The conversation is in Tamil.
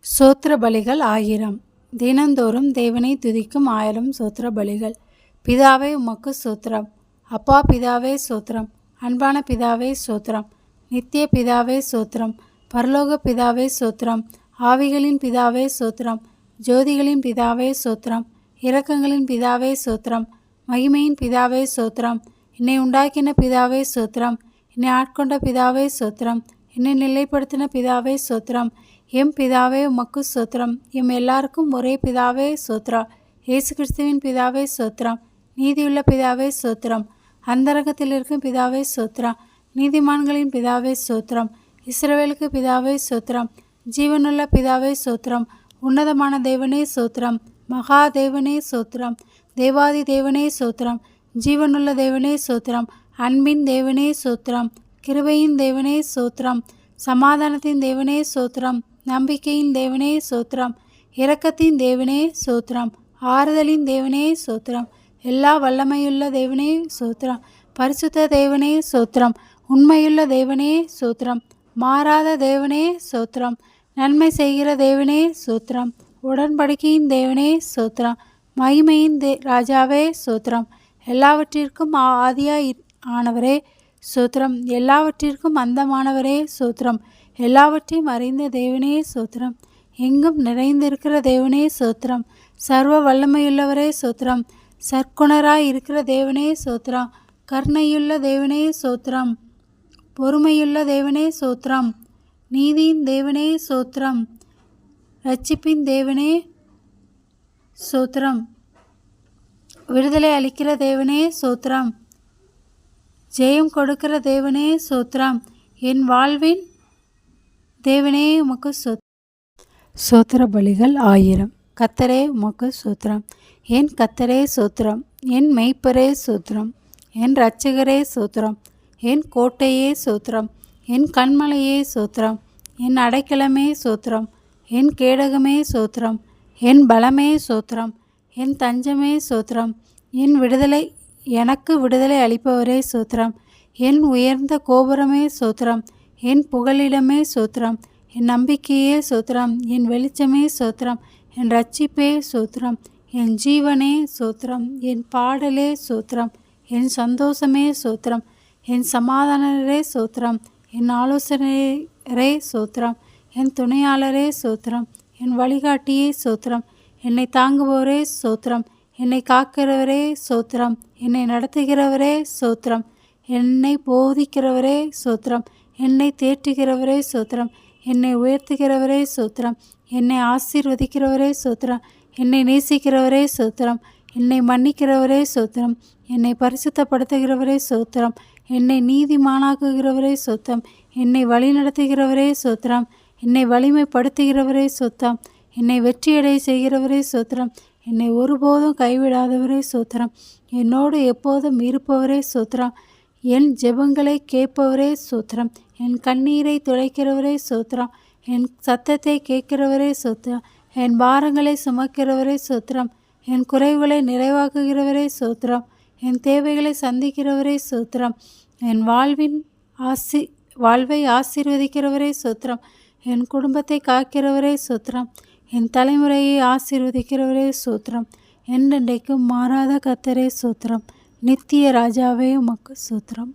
சோத்திர பலிகள் 1000. தினந்தோறும் தேவனை துதிக்கும் 1000 சோத்திர பலிகள். பிதாவே உமக்கு சோத்திரம். அப்பா பிதாவே சோத்திரம். அன்பான பிதாவே சோத்திரம். நித்திய பிதாவே சோத்திரம். பரலோக பிதாவே சோத்திரம். ஆவிகளின் பிதாவே சோத்திரம். ஜோதிகளின் பிதாவே சோத்திரம். இரக்கங்களின் பிதாவே சோத்திரம். மகிமையின் பிதாவே சோத்திரம். என்னை உண்டாக்கின பிதாவே சோத்திரம். என்னை ஆட்கொண்ட பிதாவே சோத்திரம். என்னை நிலைப்படுத்தின பிதாவே சோத்திரம். எம் பிதாவே உமக்கு சோத்திரம். எம் எல்லாருக்கும் ஒரே பிதாவே சோத்திரம். இயேசு கிறிஸ்துவின் பிதாவே சோத்திரம். நீதியுள்ள பிதாவே சோத்திரம். அந்தரங்கத்தில் இருக்கும் பிதாவே சோத்திரம். நீதிமான்களின் பிதாவே சோத்திரம். இஸ்ரவேலுக்கு பிதாவே சோத்திரம். ஜீவனுள்ள பிதாவே சோத்திரம். உன்னதமான தேவனே சோத்திரம். மகா தேவனே சோத்திரம். தேவாதி தேவனே சோத்திரம். ஜீவனுள்ள தேவனே சோத்திரம். அன்பின் தேவனே சோத்திரம். கிருபையின் தேவனே சோத்திரம். சமாதானத்தின் தேவனே சோத்திரம். நம்பிக்கையின் தேவனே சோத்திரம். இரக்கத்தின் தேவனே சோத்திரம். ஆறுதலின் தேவனே சோத்திரம். எல்லா வல்லமையுள்ள தேவனே சோத்திரம். பரிசுத்த தேவனே சோத்திரம். உண்மையுள்ள தேவனே சோத்திரம். மாறாத தேவனே சோத்திரம். நன்மை செய்கிற தேவனே சோத்திரம். உடன்படிக்கையின் தேவனே சோத்திரம். மகிமையின் ராஜாவே சோத்திரம். எல்லாவற்றிற்கும் ஆதியாய் ஆனவரே சோத்திரம். எல்லாவற்றிற்கும் அந்தமானவரே சோத்திரம். எல்லாவற்றையும் அறிந்த தேவனே சோத்திரம். எங்கும் நிறைந்திருக்கிற தேவனே சோத்திரம். சர்வ வல்லமையுள்ளவரே சோத்திரம். சற்குணராய் இருக்கிற தேவனே சோத்திரம். கருணையுள்ள தேவனே சோத்திரம். பொறுமையுள்ள தேவனே சோத்திரம். நீதியின் தேவனே சோத்திரம். இரட்சிப்பின் தேவனே சோத்திரம். விடுதலை அளிக்கிற தேவனே சோத்திரம். ஜெயம் கொடுக்கிற தேவனே சோத்திரம். என் வாழ்வின் தேவனே உமக்கு சோத்திர பலிகள் 1000. கர்த்தரே உமக்கு சோத்திரம். என் கர்த்தரே சோத்திரம். என் மெய்ப்பரே சோத்திரம். என் இரட்சகரே சோத்திரம். என் கோட்டையே சோத்திரம். என் கண்மலையே சோத்திரம். என் அடைக்கலமே சோத்திரம். என் கேடகமே சோத்திரம். என் பலமே சோத்திரம். என் தஞ்சமே சோத்திரம். எனக்கு விடுதலை அளிப்பவரே சோத்திரம். என் உயர்ந்த கோபுரமே சோத்திரம். என் புகலிடமே சோத்திரம். என் நம்பிக்கையே சோத்திரம். என் வெளிச்சமே சோத்திரம். என் இரட்சிப்பே சோத்திரம். என் ஜீவனே சோத்திரம். என் பாடலே சோத்திரம். என் சந்தோஷமே சோத்திரம். என் சமாதானரே சோத்திரம். என் ஆலோசனையரே சோத்திரம். என் துணையாளரே சோத்திரம். என் வழிகாட்டியே சோத்திரம். என்னை தாங்குபவரே சோத்திரம். என்னை காக்கிறவரே சோத்திரம். என்னை நடத்துகிறவரே சோத்திரம். என்னை போதிக்கிறவரே சோத்திரம். என்னை தேற்றுகிறவரே சோத்திரம். என்னை உயர்த்துகிறவரே சோத்திரம். என்னை ஆசீர்வதிக்கிறவரே சோத்திரம். என்னை நேசிக்கிறவரே சோத்திரம். என்னை மன்னிக்கிறவரே சோத்திரம். என்னை பரிசுத்தப்படுத்துகிறவரே சோத்திரம். என்னை நீதிமானாக்குகிறவரே சோத்திரம். என்னை வழிநடத்துகிறவரே சோத்திரம். என்னை வலிமைப்படுத்துகிறவரே சோத்திரம். என்னை வெற்றியடைய செய்கிறவரே சோத்திரம். என்னை ஒருபோதும் கைவிடாதவரே சோத்திரம். என்னோடு எப்போதும் இருப்பவரே சோத்திரம். என் ஜெபங்களை கேட்பவரே சோத்திரம். என் கண்ணீரை துடைக்கிறவரே சோத்திரம். என் சத்தத்தை கேட்கிறவரே சோத்திரம். என் பாரங்களை சுமக்கிறவரே சோத்திரம். என் குறைவுகளை நிறைவாக்குகிறவரே சோத்திரம். என் தேவைகளை சந்திக்கிறவரே சோத்திரம். என் வாழ்வை ஆசீர்வதிக்கிறவரே சோத்திரம். என் குடும்பத்தை காக்கிறவரே சோத்திரம். என் தலைமுறையை ஆசீர்வதிக்கிறவரே சோத்திரம். என்றென்றைக்கும் மாறாத கர்த்தரே சோத்திரம். நித்திய ராஜாவே உமக்கு சோத்திரம்.